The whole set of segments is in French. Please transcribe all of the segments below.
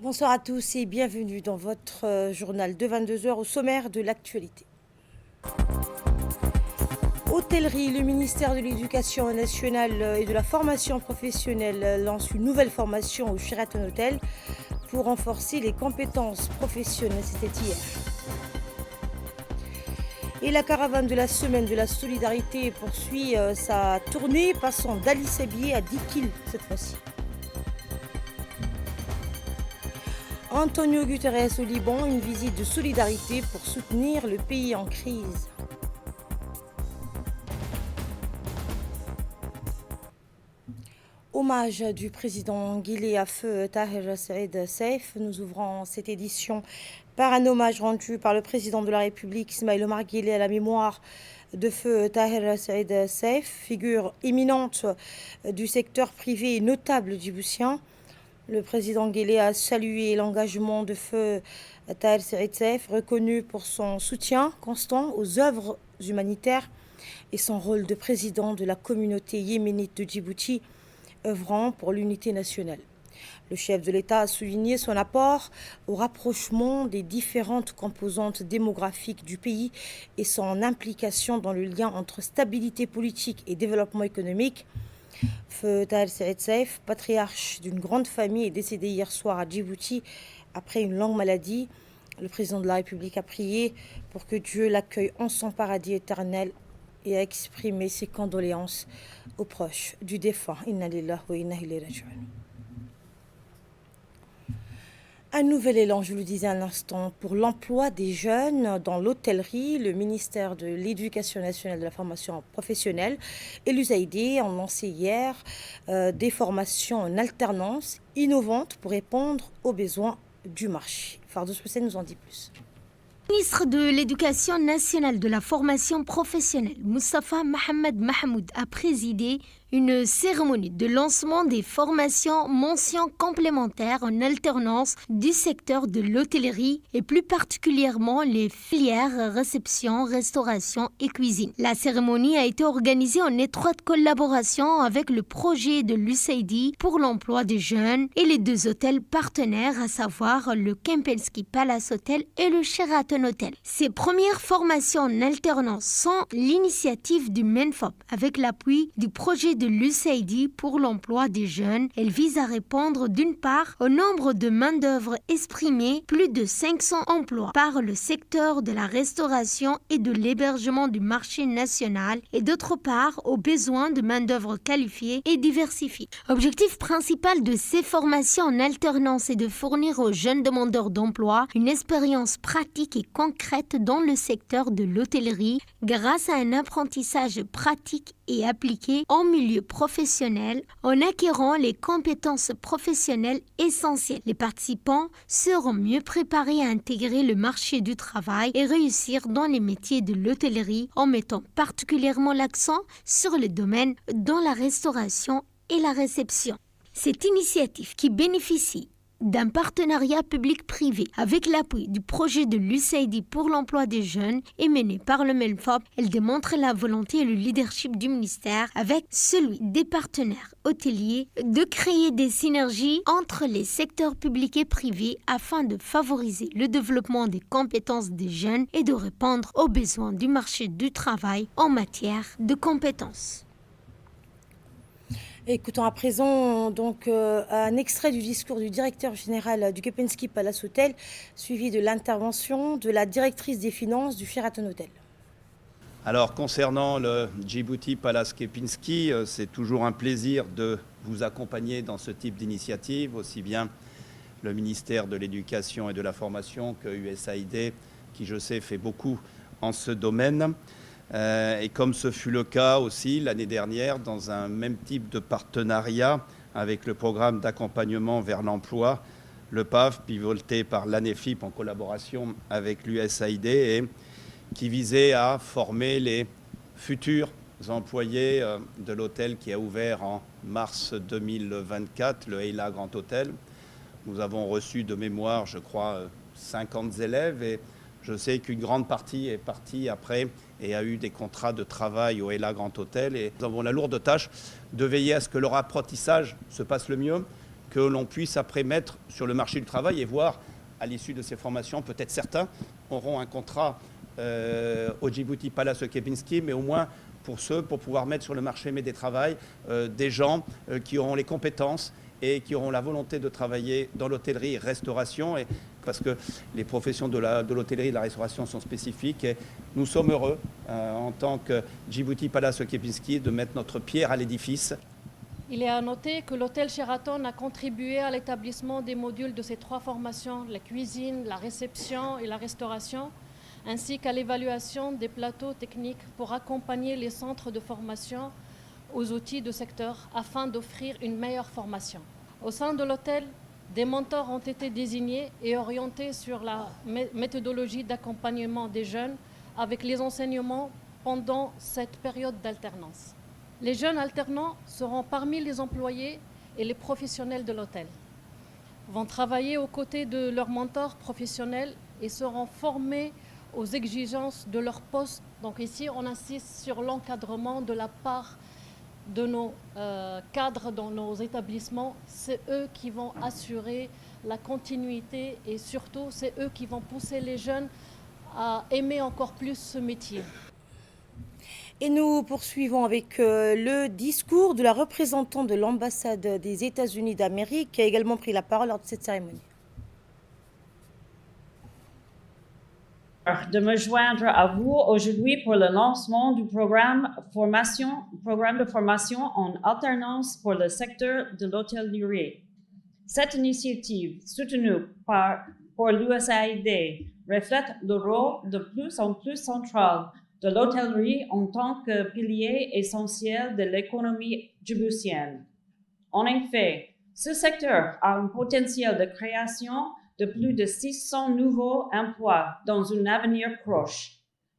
Bonsoir à tous et bienvenue dans votre journal de 22 heures au sommaire de l'actualité. Hôtellerie, le ministère de l'Éducation nationale et de la formation professionnelle lance une nouvelle formation au Sheraton Hotel pour renforcer les compétences professionnelles. C'était hier. Et la caravane de la semaine de la solidarité poursuit sa tournée, passant d'Ali Sabié à Dikil cette fois-ci. Antonio Guterres au Liban, une visite de solidarité pour soutenir le pays en crise. Hommage du président guinéen à feu Taher Saïd Saif. Nous ouvrons cette édition par un hommage rendu par le président de la République Ismaïl Omar Guelleh à la mémoire de feu Taher Saïd Saif, figure éminente du secteur privé et notable djiboutien. Le président Guelleh a salué l'engagement de feu Taher Saïd Saif, reconnu pour son soutien constant aux œuvres humanitaires et son rôle de président de la communauté yéménite de Djibouti, œuvrant pour l'unité nationale. Le chef de l'État a souligné son apport au rapprochement des différentes composantes démographiques du pays et son implication dans le lien entre stabilité politique et développement économique. Feu Taher Saïd Saif, patriarche d'une grande famille, est décédé hier soir à Djibouti après une longue maladie. Le président de la République a prié pour que Dieu l'accueille en son paradis éternel et a exprimé ses condoléances aux proches du défunt. Inna lillahi wa inna ilayhi raji'un. Un nouvel élan, je le disais un instant, pour l'emploi des jeunes dans l'hôtellerie. Le ministère de l'Éducation nationale et de la formation professionnelle et l'USAID ont lancé hier des formations en alternance innovantes pour répondre aux besoins du marché. Fardous Hussein nous en dit plus. Le ministre de l'Éducation nationale de la formation professionnelle, Moustapha Mohamed Mahmoud, a présidé une cérémonie de lancement des formations mentions complémentaires en alternance du secteur de l'hôtellerie et plus particulièrement les filières réception, restauration et cuisine. La cérémonie a été organisée en étroite collaboration avec le projet de l'USAID pour l'emploi des jeunes et les deux hôtels partenaires, à savoir le Kempinski Palace Hotel et le Sheraton Hotel. Ces premières formations en alternance sont l'initiative du MENFOP avec l'appui du projet de l'USAID pour l'emploi des jeunes. Elle vise à répondre d'une part au nombre de main-d'œuvre exprimé, plus de 500 emplois par le secteur de la restauration et de l'hébergement du marché national, et d'autre part aux besoins de main-d'œuvre qualifiée et diversifiée. Objectif principal de ces formations en alternance est de fournir aux jeunes demandeurs d'emploi une expérience pratique et concrète dans le secteur de l'hôtellerie grâce à un apprentissage pratique et appliqué en milieu professionnel en acquérant les compétences professionnelles essentielles. Les participants seront mieux préparés à intégrer le marché du travail et réussir dans les métiers de l'hôtellerie en mettant particulièrement l'accent sur le domaine dans la restauration et la réception. Cette initiative qui bénéficie d'un partenariat public-privé avec l'appui du projet de l'USAID pour l'emploi des jeunes et menée par le MENFOP, elle démontre la volonté et le leadership du ministère avec celui des partenaires hôteliers de créer des synergies entre les secteurs publics et privés afin de favoriser le développement des compétences des jeunes et de répondre aux besoins du marché du travail en matière de compétences. Écoutons à présent donc un extrait du discours du directeur général du Kempinski Palace Hotel, suivi de l'intervention de la directrice des finances du Sheraton Hotel. Alors concernant le Djibouti Palace Kempinski, c'est toujours un plaisir de vous accompagner dans ce type d'initiative, aussi bien le ministère de l'Éducation et de la Formation que USAID, qui je sais fait beaucoup en ce domaine. Et comme ce fut le cas aussi l'année dernière dans un même type de partenariat avec le programme d'accompagnement vers l'emploi, le PAF, piloté par l'ANEFIP en collaboration avec l'USAID, et qui visait à former les futurs employés de l'hôtel qui a ouvert en mars 2024, le Eila Grand Hôtel. Nous avons reçu de mémoire, je crois, 50 élèves, et je sais qu'une grande partie est partie après et a eu des contrats de travail au Eila Grand Hôtel. Et nous avons la lourde tâche de veiller à ce que leur apprentissage se passe le mieux, que l'on puisse après mettre sur le marché du travail et voir à l'issue de ces formations, peut-être certains auront un contrat au Djibouti Palace Kempinski, mais au moins pour pouvoir mettre sur le marché du travail des gens qui auront les compétences et qui auront la volonté de travailler dans l'hôtellerie et restauration, parce que les professions de l'hôtellerie et de la restauration sont spécifiques. Et nous sommes heureux, en tant que Djibouti Palace Kempinski, de mettre notre pierre à l'édifice. Il est à noter que l'hôtel Sheraton a contribué à l'établissement des modules de ces 3 formations, la cuisine, la réception et la restauration, ainsi qu'à l'évaluation des plateaux techniques pour accompagner les centres de formation aux outils de secteur afin d'offrir une meilleure formation. Au sein de l'hôtel, des mentors ont été désignés et orientés sur la méthodologie d'accompagnement des jeunes avec les enseignements pendant cette période d'alternance. Les jeunes alternants seront parmi les employés et les professionnels de l'hôtel, vont travailler aux côtés de leurs mentors professionnels et seront formés aux exigences de leur poste. Donc ici, on insiste sur l'encadrement de la part de nos cadres dans nos établissements. C'est eux qui vont assurer la continuité et surtout, c'est eux qui vont pousser les jeunes à aimer encore plus ce métier. Et nous poursuivons avec le discours de la représentante de l'ambassade des États-Unis d'Amérique qui a également pris la parole lors de cette cérémonie. De me joindre à vous aujourd'hui pour le lancement du programme de formation en alternance pour le secteur de l'hôtellerie. Cette initiative, soutenue pour l'USAID, reflète le rôle de plus en plus central de l'hôtellerie en tant que pilier essentiel de l'économie djiboutienne. En effet, ce secteur a un potentiel de création de plus de 600 nouveaux emplois dans un avenir proche.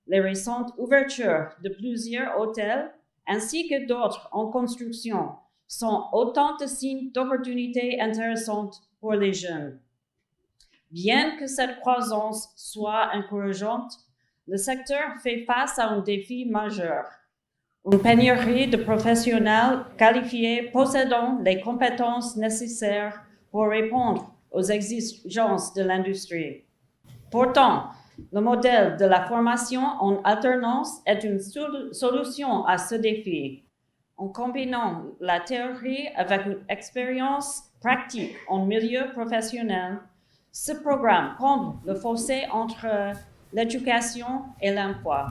Les récentes ouvertures de plusieurs hôtels, ainsi que d'autres en construction, sont autant de signes d'opportunités intéressantes pour les jeunes. Bien que cette croissance soit encourageante, le secteur fait face à un défi majeur. Une pénurie de professionnels qualifiés possédant les compétences nécessaires pour répondre aux exigences de l'industrie. Pourtant, le modèle de la formation en alternance est une solution à ce défi. En combinant la théorie avec une expérience pratique en milieu professionnel, ce programme comble le fossé entre l'éducation et l'emploi.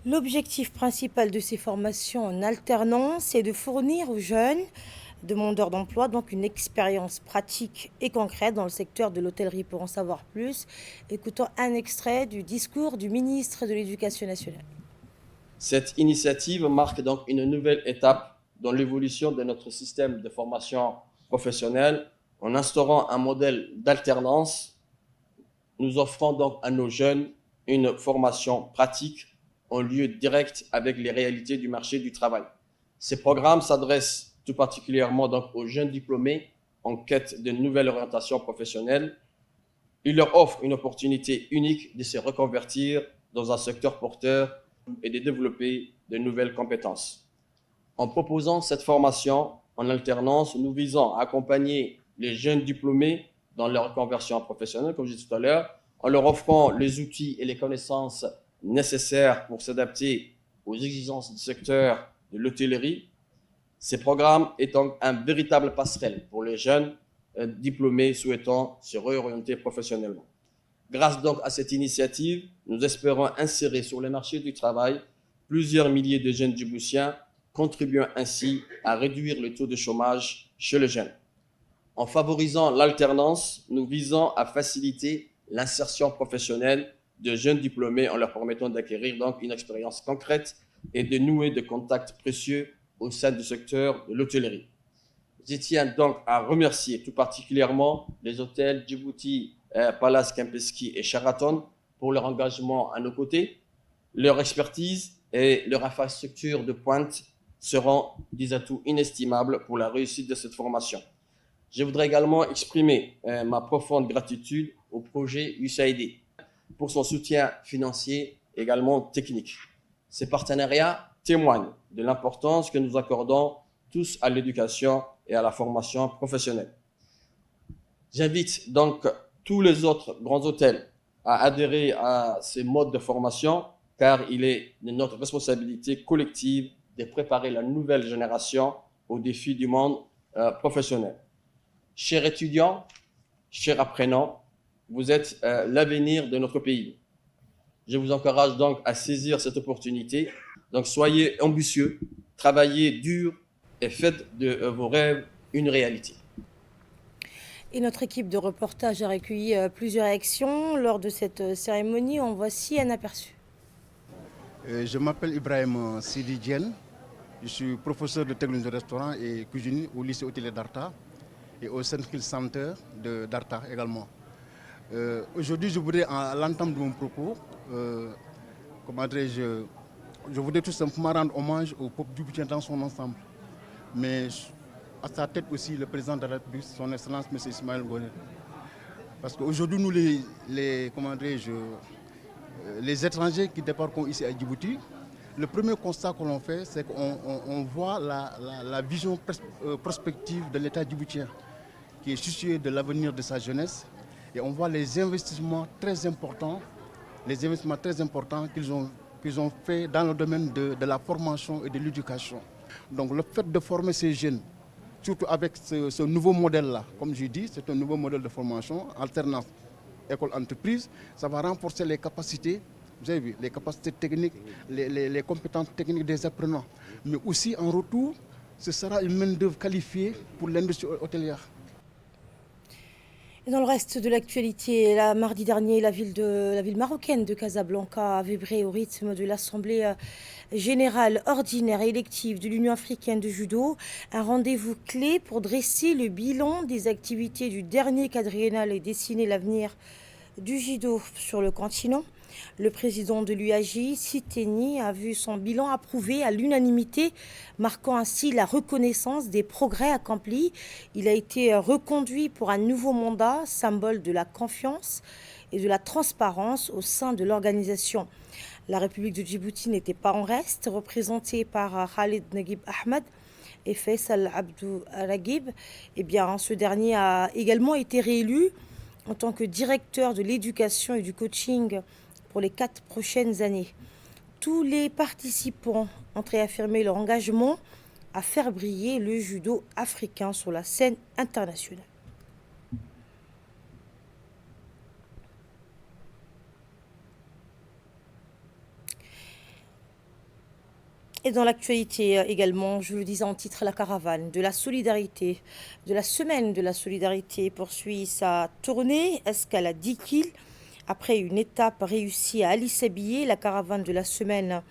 L'objectif principal de ces formations en alternance est de fournir aux jeunes demandeurs d'emploi donc une expérience pratique et concrète dans le secteur de l'hôtellerie. Pour en savoir plus, écoutons un extrait du discours du ministre de l'Éducation nationale. Cette initiative marque donc une nouvelle étape dans l'évolution de notre système de formation professionnelle en instaurant un modèle d'alternance. Nous offrons donc à nos jeunes une formation pratique en lieu direct avec les réalités du marché du travail. Ces programmes s'adressent tout particulièrement donc aux jeunes diplômés en quête de nouvelles orientations professionnelles. Ils leur offrent une opportunité unique de se reconvertir dans un secteur porteur et de développer de nouvelles compétences. En proposant cette formation en alternance, nous visons à accompagner les jeunes diplômés dans leur reconversion professionnelle, comme je disais tout à l'heure, en leur offrant les outils et les connaissances nécessaires pour s'adapter aux exigences du secteur de l'hôtellerie. Ces programmes étant un véritable passerelle pour les jeunes diplômés souhaitant se réorienter professionnellement. Grâce donc à cette initiative, nous espérons insérer sur le marché du travail plusieurs milliers de jeunes djiboutiens, contribuant ainsi à réduire le taux de chômage chez les jeunes. En favorisant l'alternance, nous visons à faciliter l'insertion professionnelle de jeunes diplômés en leur permettant d'acquérir donc une expérience concrète et de nouer de contacts précieux au sein du secteur de l'hôtellerie. Je tiens donc à remercier tout particulièrement les hôtels Djibouti Palace Kempinski et Sheraton pour leur engagement à nos côtés. Leur expertise et leur infrastructure de pointe seront des atouts inestimables pour la réussite de cette formation. Je voudrais également exprimer ma profonde gratitude au projet USAID pour son soutien financier et également technique. Ces partenariats témoignent de l'importance que nous accordons tous à l'éducation et à la formation professionnelle. J'invite donc tous les autres grands hôtels à adhérer à ces modes de formation, car il est de notre responsabilité collective de préparer la nouvelle génération aux défis du monde professionnel. Chers étudiants, chers apprenants, vous êtes l'avenir de notre pays. Je vous encourage donc à saisir cette opportunité. Donc soyez ambitieux, travaillez dur et faites de vos rêves une réalité. Et notre équipe de reportage a recueilli plusieurs réactions lors de cette cérémonie. En voici un aperçu. Je m'appelle Ibrahim Sidi Diène. Je suis professeur de technologie de restaurant et cuisine au lycée hôtelier d'Arta et au Centre Center d'Arta également. Aujourd'hui, je voudrais, à l'entame de mon propos, je voudrais tout simplement rendre hommage au peuple djiboutien dans son ensemble. Mais à sa tête aussi, le président de la République, son Excellence, M. Ismaël Gonet. Parce qu'aujourd'hui, nous, les étrangers qui débarquent ici à Djibouti, le premier constat que l'on fait, c'est qu'on voit la vision prospective de l'État djiboutien, qui est soucieux de l'avenir de sa jeunesse. Et on voit les investissements très importants qu'ils ont fait dans le domaine de la formation et de l'éducation. Donc le fait de former ces jeunes, surtout avec ce nouveau modèle-là, comme je dis, c'est un nouveau modèle de formation, alternance école-entreprise, ça va renforcer les capacités, vous avez vu, les capacités techniques, les compétences techniques des apprenants. Mais aussi en retour, ce sera une main-d'œuvre qualifiée pour l'industrie hôtelière. Et dans le reste de l'actualité, mardi dernier, la ville marocaine de Casablanca a vibré au rythme de l'Assemblée générale ordinaire et élective de l'Union africaine de judo, un rendez-vous clé pour dresser le bilan des activités du dernier quadriennal et dessiner l'avenir du judo sur le continent. Le président de l'UAJ, Siteni, a vu son bilan approuvé à l'unanimité, marquant ainsi la reconnaissance des progrès accomplis. Il a été reconduit pour un nouveau mandat, symbole de la confiance et de la transparence au sein de l'organisation. La République de Djibouti n'était pas en reste, représentée par Khalid Naguib Ahmed et Faisal Abdou Ragib. Ce dernier a également été réélu en tant que directeur de l'éducation et du coaching pour les 4 prochaines années. Tous les participants ont réaffirmé leur engagement à faire briller le judo africain sur la scène internationale. Et dans l'actualité également, je le disais en titre, la caravane de la solidarité, de la semaine de la solidarité poursuit sa tournée, escale à Dikil. Après une étape réussie à Ali Sabié, la caravane de la semaine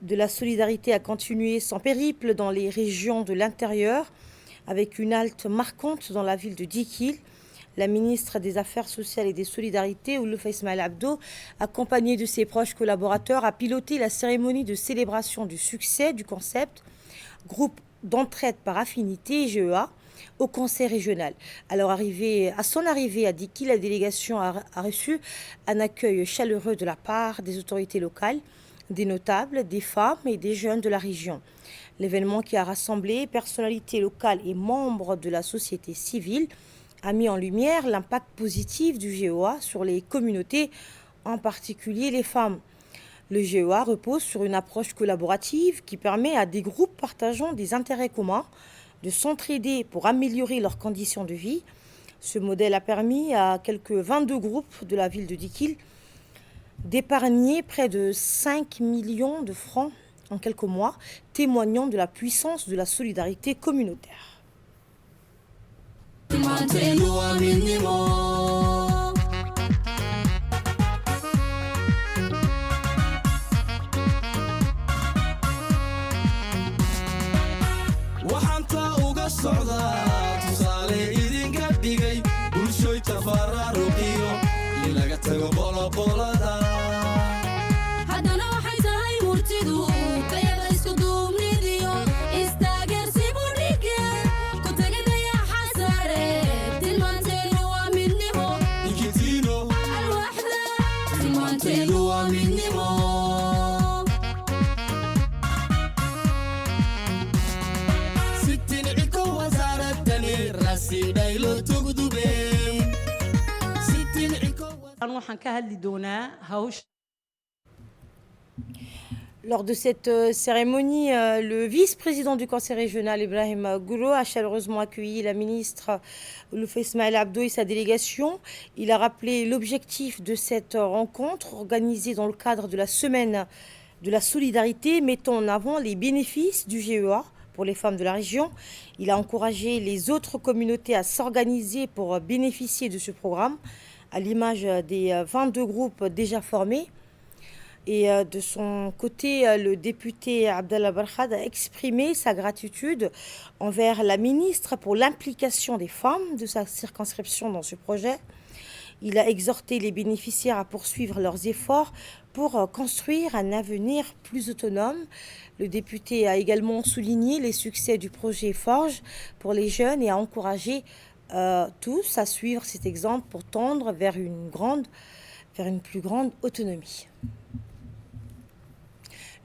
de la solidarité a continué son périple dans les régions de l'intérieur, avec une halte marquante dans la ville de Dikil. La ministre des Affaires sociales et des Solidarités, Ouloufa Ismaël Abdo, accompagnée de ses proches collaborateurs, a piloté la cérémonie de célébration du succès du concept Groupe d'entraide par affinité, GEA, au conseil régional. Alors, à son arrivée à Dikil, la délégation a reçu un accueil chaleureux de la part des autorités locales, des notables, des femmes et des jeunes de la région. L'événement, qui a rassemblé personnalités locales et membres de la société civile, a mis en lumière l'impact positif du GEA sur les communautés, en particulier les femmes. Le GEA repose sur une approche collaborative qui permet à des groupes partageant des intérêts communs de s'entraider pour améliorer leurs conditions de vie. Ce modèle a permis à quelques 22 groupes de la ville de Dikil d'épargner près de 5 millions de francs en quelques mois, témoignant de la puissance de la solidarité communautaire. Lors de cette cérémonie, le vice-président du conseil régional, Ibrahim Gouro, a chaleureusement accueilli la ministre Olouf Ismaël Abdo et sa délégation. Il a rappelé l'objectif de cette rencontre organisée dans le cadre de la semaine de la solidarité, mettant en avant les bénéfices du GEA pour les femmes de la région. Il a encouragé les autres communautés à s'organiser pour bénéficier de ce programme, à l'image des 22 groupes déjà formés. Et de son côté, le député Abdallah Barkhad a exprimé sa gratitude envers la ministre pour l'implication des femmes de sa circonscription dans ce projet. Il a exhorté les bénéficiaires à poursuivre leurs efforts pour construire un avenir plus autonome. Le député a également souligné les succès du projet Forge pour les jeunes et a encouragé tous à suivre cet exemple pour tendre vers une plus grande autonomie.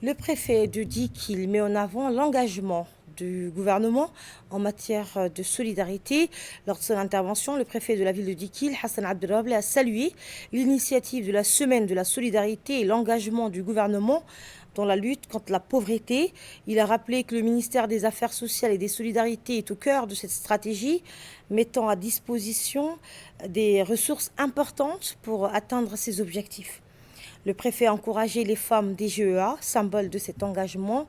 Le préfet de Dikil met en avant l'engagement du gouvernement en matière de solidarité. Lors de son intervention, le préfet de la ville de Dikil, Hassan Abdelrabli, a salué l'initiative de la semaine de la solidarité et l'engagement du gouvernement dans la lutte contre la pauvreté. Il a rappelé que le ministère des Affaires sociales et des Solidarités est au cœur de cette stratégie, mettant à disposition des ressources importantes pour atteindre ces objectifs. Le préfet a encouragé les femmes des GEA, symbole de cet engagement,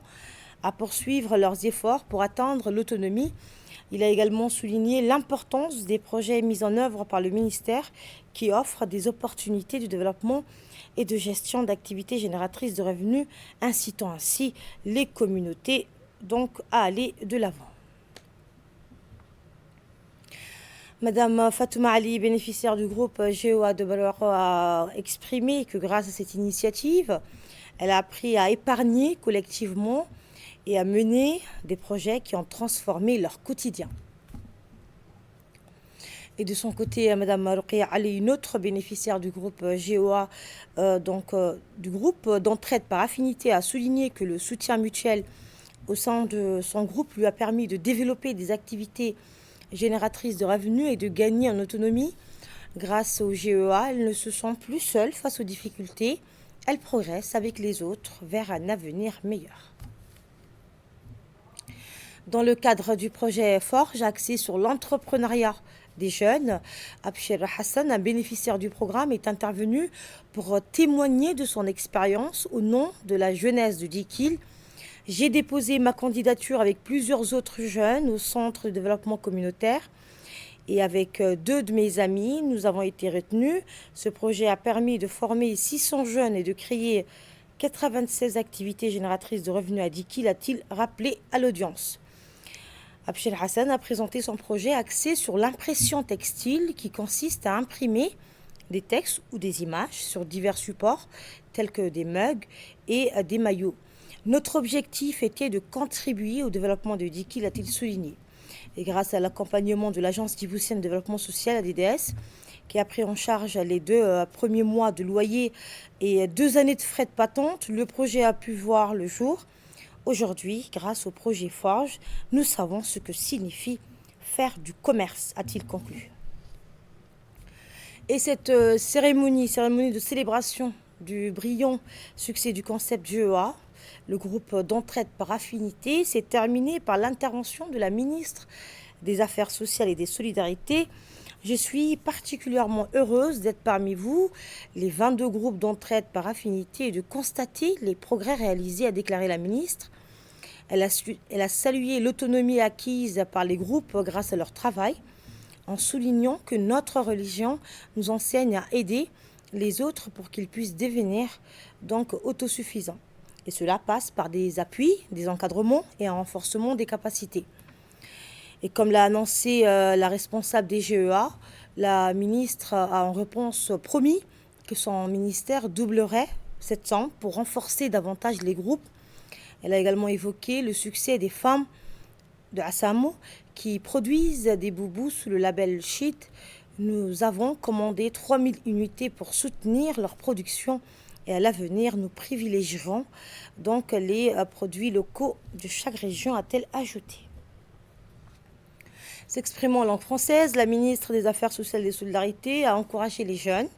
à poursuivre leurs efforts pour atteindre l'autonomie. Il a également souligné l'importance des projets mis en œuvre par le ministère qui offrent des opportunités de développement et de gestion d'activités génératrices de revenus, incitant ainsi les communautés à aller de l'avant. Madame Fatouma Ali, bénéficiaire du groupe GEA de Balaro, a exprimé que grâce à cette initiative, elle a appris à épargner collectivement et à mener des projets qui ont transformé leur quotidien. Et de son côté, Madame Ruqia Ali, une autre bénéficiaire du groupe GEA, du groupe d'entraide par affinité, a souligné que le soutien mutuel au sein de son groupe lui a permis de développer des activités génératrices de revenus et de gagner en autonomie. Grâce au GEA, elle ne se sent plus seule face aux difficultés. Elle progresse avec les autres vers un avenir meilleur. Dans le cadre du projet Forge, axé sur l'entrepreneuriat des jeunes, Abshir Hassan, un bénéficiaire du programme, est intervenu pour témoigner de son expérience au nom de la jeunesse de Dikil. J'ai déposé ma candidature avec plusieurs autres jeunes au centre de développement communautaire et avec 2 de mes amis, nous avons été retenus. Ce projet a permis de former 600 jeunes et de créer 96 activités génératrices de revenus à Dikil, a-t-il rappelé à l'audience. Abshir Hassan a présenté son projet axé sur l'impression textile qui consiste à imprimer des textes ou des images sur divers supports tels que des mugs et des maillots. Notre objectif était de contribuer au développement de Dikil, a-t-il souligné. Et grâce à l'accompagnement de l'Agence djiboutienne de développement social, ADDS, qui a pris en charge les 2 premiers mois de loyer et 2 années de frais de patente, le projet a pu voir le jour. Aujourd'hui, grâce au projet Forge, nous savons ce que signifie faire du commerce, a-t-il conclu. Et cette cérémonie de célébration du brillant succès du concept GEA, le groupe d'entraide par affinité, s'est terminé par l'intervention de la ministre des Affaires sociales et des Solidarités. Je suis particulièrement heureuse d'être parmi vous, les 22 groupes d'entraide par affinité, et de constater les progrès réalisés, a déclaré la ministre. Elle a salué l'autonomie acquise par les groupes grâce à leur travail, en soulignant que notre religion nous enseigne à aider les autres pour qu'ils puissent devenir autosuffisants. Et cela passe par des appuis, des encadrements et un renforcement des capacités. Et comme l'a annoncé la responsable des GEA, la ministre a en réponse promis que son ministère doublerait cette somme pour renforcer davantage les groupes. Elle a également évoqué le succès des femmes de Assamo qui produisent des boubous sous le label Sheet. Nous avons commandé 3000 unités pour soutenir leur production. Et à l'avenir, nous privilégierons les produits locaux de chaque région, a-t-elle ajouté. S'exprimant en langue française, la ministre des Affaires sociales et des Solidarités a encouragé les jeunes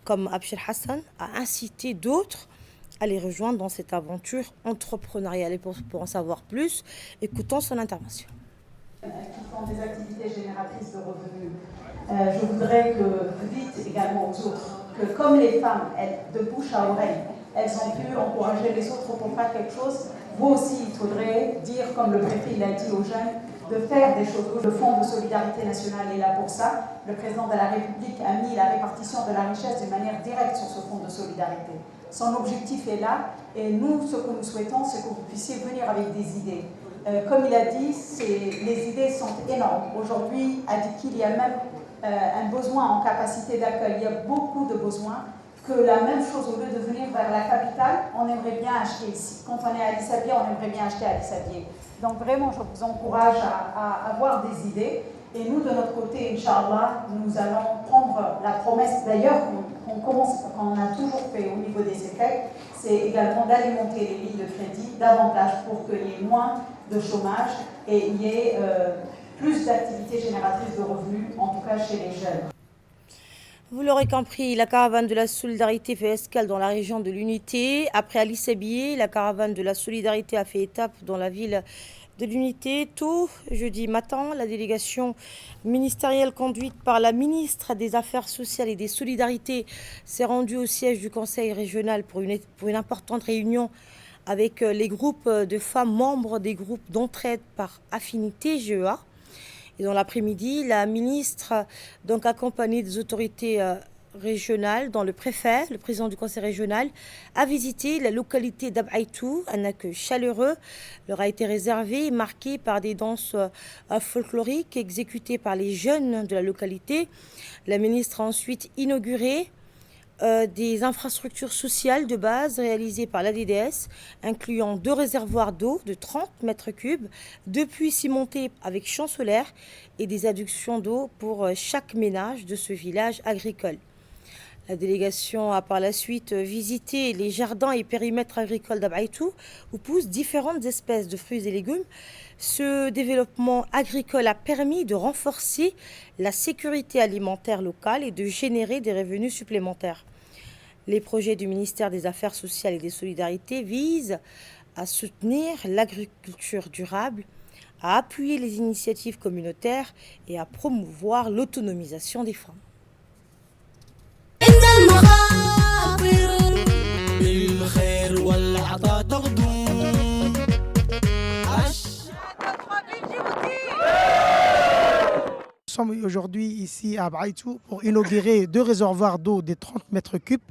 comme Abshir Hassan, a incité d'autres à les rejoindre dans cette aventure entrepreneuriale. Et pour en savoir plus, écoutons son intervention. Qui font des activités génératrices de revenus. Je voudrais que vous dites également aux autres que comme les femmes, elles, de bouche à oreille, elles ont pu encourager les autres pour faire quelque chose, vous aussi, il faudrait dire, comme le préfet l'a dit aux jeunes, de faire des choses. Le Fonds de solidarité nationale est là pour ça. Le président de la République a mis la répartition de la richesse de manière directe sur ce fonds de solidarité. Son objectif est là et nous, ce que nous souhaitons, c'est que vous puissiez venir avec des idées. Comme il a dit, les idées sont énormes. Aujourd'hui, à Dikil, il y a même un besoin en capacité d'accueil. Il y a beaucoup de besoins. Que la même chose, au lieu de venir vers la capitale, on aimerait bien acheter ici. Quand on est à Addis Abeba, on aimerait bien acheter à Addis Abeba. Donc vraiment, je vous encourage à avoir des idées. Et nous, de notre côté, Inch'Allah, nous allons prendre la promesse, d'ailleurs, qu'on a toujours fait au niveau des EFEC, c'est également d'alimenter les lignes de crédit davantage pour qu'il y ait moins de chômage et il y ait plus d'activités génératrices de revenus, en tout cas chez les jeunes. Vous l'aurez compris, la caravane de la solidarité fait escale dans la région de l'Unité. Après Addis Abeba, la caravane de la solidarité a fait étape dans la ville de l'Unité. Tôt jeudi matin, la délégation ministérielle conduite par la ministre des Affaires sociales et des Solidarités s'est rendue au siège du Conseil régional pour une importante réunion avec les groupes de femmes membres des groupes d'entraide par affinité GEA. Et dans l'après-midi, la ministre, donc accompagnée des autorités régionales, dont le préfet, le président du conseil régional, a visité la localité d'Ab'aitou. Un accueil chaleureux leur a été réservé et marqué par des danses folkloriques exécutées par les jeunes de la localité. La ministre a ensuite inauguré des infrastructures sociales de base réalisées par l'ADDS, incluant 2 réservoirs d'eau de 30 mètres cubes, 2 puits cimentés avec champs solaires et des adductions d'eau pour chaque ménage de ce village agricole. La délégation a par la suite visité les jardins et périmètres agricoles d'Ab'aitou où poussent différentes espèces de fruits et légumes. Ce développement agricole a permis de renforcer la sécurité alimentaire locale et de générer des revenus supplémentaires. Les projets du ministère des Affaires sociales et des Solidarités visent à soutenir l'agriculture durable, à appuyer les initiatives communautaires et à promouvoir l'autonomisation des femmes. Nous sommes aujourd'hui ici à Ab'aitou pour inaugurer 2 réservoirs d'eau de 30 mètres cubes,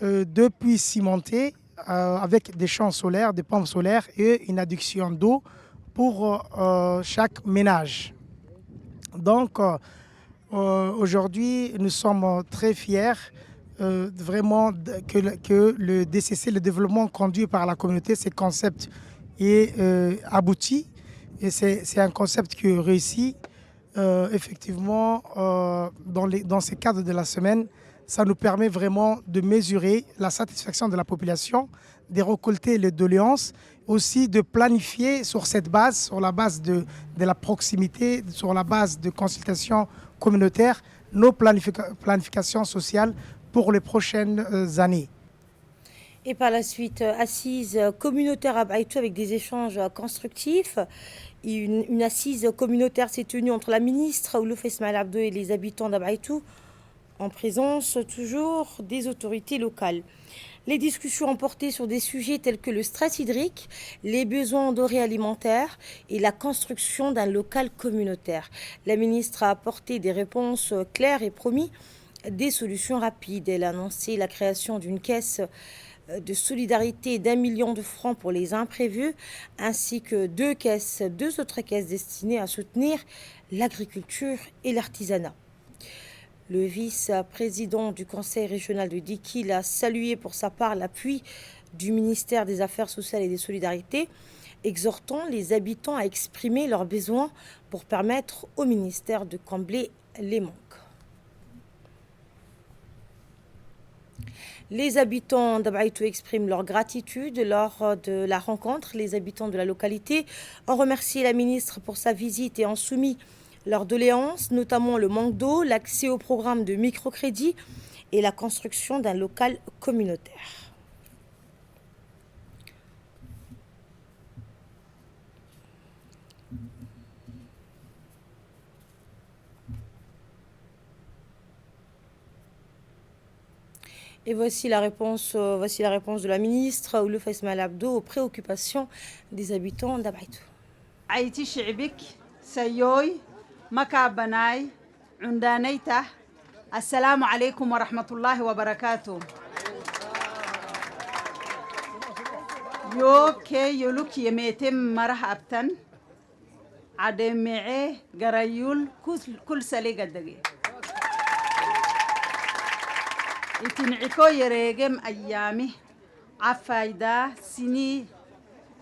2 puits cimentés avec des champs solaires, des pompes solaires et une adduction d'eau pour chaque ménage. Donc aujourd'hui, nous sommes très fiers vraiment que le DCC, le développement conduit par la communauté, ce concept est abouti et c'est un concept qui réussit. Effectivement, dans ce cadre de la semaine, ça nous permet vraiment de mesurer la satisfaction de la population, de récolter les doléances, aussi de planifier sur cette base, sur la base de la proximité, sur la base de consultations communautaires, nos planifications sociales pour les prochaines années. Et par la suite, assise communautaire à Ab'aitou avec des échanges constructifs. Une assise communautaire s'est tenue entre la ministre Oulouf Ismaël Abdo et les habitants d'Ab'aitou, en présence toujours des autorités locales. Les discussions ont porté sur des sujets tels que le stress hydrique, les besoins en denrées alimentaires et la construction d'un local communautaire. La ministre a apporté des réponses claires et promis des solutions rapides. Elle a annoncé la création d'une caisse de solidarité d'1 million de francs pour les imprévus, ainsi que 2 autres caisses destinées à soutenir l'agriculture et l'artisanat. Le vice-président du conseil régional de Dikil a salué pour sa part l'appui du ministère des Affaires sociales et des Solidarités, exhortant les habitants à exprimer leurs besoins pour permettre au ministère de combler les manques. Les habitants d'Ab'aitou expriment leur gratitude lors de la rencontre. Les habitants de la localité ont remercié la ministre pour sa visite et ont soumis leurs doléances, notamment le manque d'eau, l'accès au programme de microcrédit et la construction d'un local communautaire. Et voici la réponse de la ministre Ouloufa Ismaël Abdo aux préoccupations des habitants d'Abaïtou. عيتي شعبك سيوي مكابناي عندانيته السلام عليكم ورحمة الله وبركاته يوكي يلوك يميتم مرح أبتن عدمعي غريول كل سليقة دقيق يتنعكو يريقم أيامي عفايدا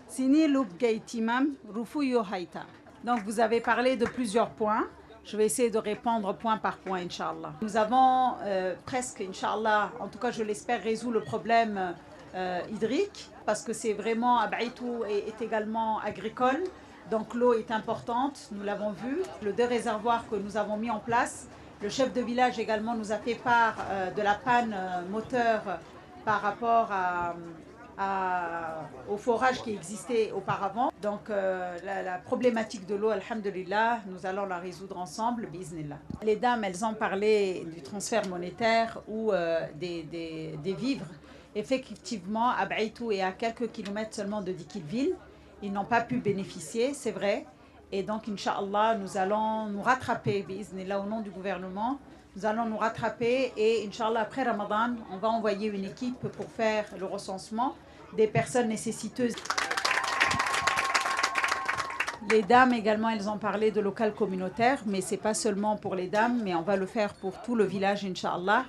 سيني لوب جايتيمام رفو يو هايتا. Donc vous avez parlé de plusieurs points. Je vais essayer de répondre point par point, Inch'Allah. Nous avons presque, Inch'Allah, en tout cas je l'espère, résolu le problème hydrique parce que c'est vraiment, Abaïtou est également agricole. Donc l'eau est importante, nous l'avons vu. Le 2 réservoirs que nous avons mis en place, le chef de village également nous a fait part de la panne moteur par rapport au forage qui existait auparavant. Donc la problématique de l'eau, alhamdulillah, nous allons la résoudre ensemble, biiznillah. Les dames, elles ont parlé du transfert monétaire ou des vivres. Effectivement, Abaïtou est à quelques kilomètres seulement de Dikilville. Ils n'ont pas pu bénéficier, c'est vrai. Et donc, Inch'Allah, nous allons nous rattraper, biiznillah, au nom du gouvernement. Nous allons nous rattraper et, Inch'Allah, après Ramadan, on va envoyer une équipe pour faire le recensement des personnes nécessiteuses. Les dames également, elles ont parlé de local communautaire, mais ce n'est pas seulement pour les dames, mais on va le faire pour tout le village, Inch'Allah.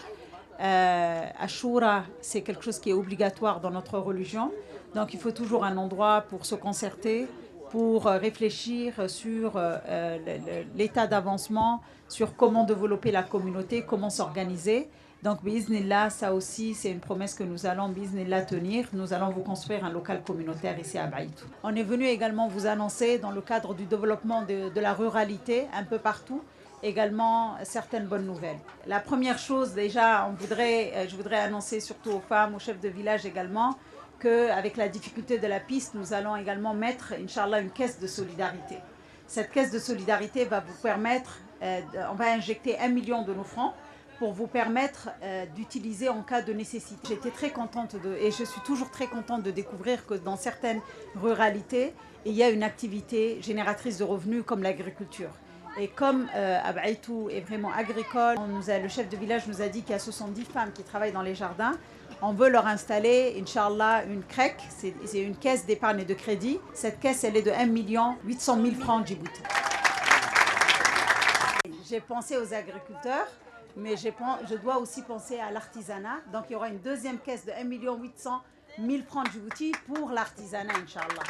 Ashura, c'est quelque chose qui est obligatoire dans notre religion. Donc, il faut toujours un endroit pour se concerter, pour réfléchir sur l'état d'avancement, sur comment développer la communauté, comment s'organiser. Donc, biiznillah, ça aussi, c'est une promesse que nous allons, biiznillah, tenir. Nous allons vous construire un local communautaire ici à Abaïtou. On est venu également vous annoncer, dans le cadre du développement de la ruralité, un peu partout, également certaines bonnes nouvelles. La première chose, déjà, je voudrais annoncer surtout aux femmes, aux chefs de village également, qu'avec la difficulté de la piste, nous allons également mettre, Inch'Allah, une caisse de solidarité. Cette caisse de solidarité va vous permettre, on va injecter 1 million de nos francs pour vous permettre d'utiliser en cas de nécessité. J'étais très contente et je suis toujours très contente de découvrir que dans certaines ruralités, il y a une activité génératrice de revenus comme l'agriculture. Et comme Abaïtou est vraiment agricole, le chef de village nous a dit qu'il y a 70 femmes qui travaillent dans les jardins. On veut leur installer, Inch'Allah, une CREC, c'est une caisse d'épargne et de crédit. Cette caisse, elle est de 1 800 000 francs Djibouti. J'ai pensé aux agriculteurs, mais je dois aussi penser à l'artisanat. Donc il y aura une deuxième caisse de 1 800 000 francs Djibouti pour l'artisanat, Inch'Allah.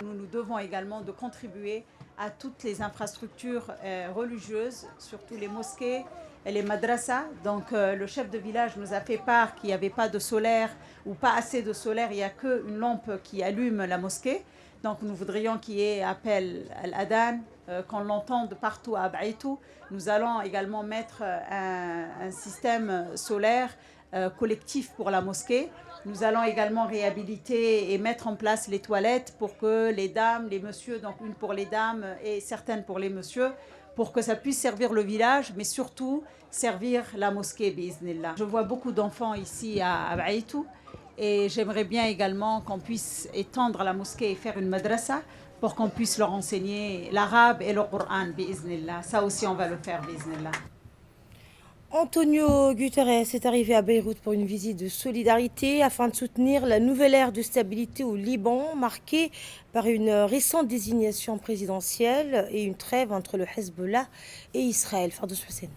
Nous devons également de contribuer à toutes les infrastructures religieuses, surtout les mosquées et les madrasas. Donc le chef de village nous a fait part qu'il n'y avait pas de solaire ou pas assez de solaire, il n'y a qu'une lampe qui allume la mosquée. Donc nous voudrions qu'il y ait appel à l'adhan, qu'on l'entende partout à Abaïtou. Nous allons également mettre un système solaire collectif pour la mosquée. Nous allons également réhabiliter et mettre en place les toilettes pour que les dames, les messieurs, donc une pour les dames et certaines pour les messieurs, pour que ça puisse servir le village, mais surtout servir la mosquée, biiznillah. Je vois beaucoup d'enfants ici à Abaïtou et j'aimerais bien également qu'on puisse étendre la mosquée et faire une madrasa pour qu'on puisse leur enseigner l'arabe et le Coran, biiznillah. Ça aussi, on va le faire, biiznillah. Antonio Guterres est arrivé à Beyrouth pour une visite de solidarité afin de soutenir la nouvelle ère de stabilité au Liban, marquée par une récente désignation présidentielle et une trêve entre le Hezbollah et Israël. Fardous Hussein.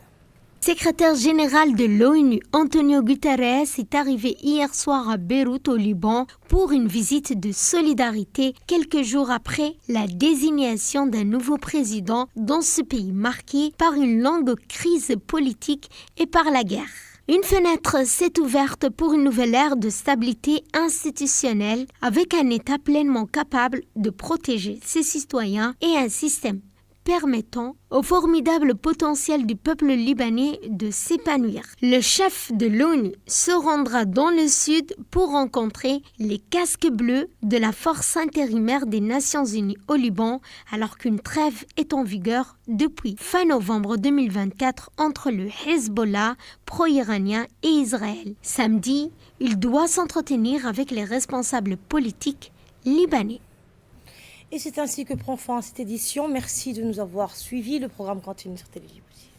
Secrétaire général de l'ONU, Antonio Guterres est arrivé hier soir à Beyrouth au Liban pour une visite de solidarité quelques jours après la désignation d'un nouveau président dans ce pays marqué par une longue crise politique et par la guerre. Une fenêtre s'est ouverte pour une nouvelle ère de stabilité institutionnelle avec un État pleinement capable de protéger ses citoyens et un système permettant au formidable potentiel du peuple libanais de s'épanouir. Le chef de l'ONU se rendra dans le sud pour rencontrer les casques bleus de la force intérimaire des Nations Unies au Liban, alors qu'une trêve est en vigueur depuis fin novembre 2024 entre le Hezbollah pro-iranien et Israël. Samedi, il doit s'entretenir avec les responsables politiques libanais. Et c'est ainsi que prend fin cette édition. Merci de nous avoir suivis. Le programme continue sur Télé Djibouti.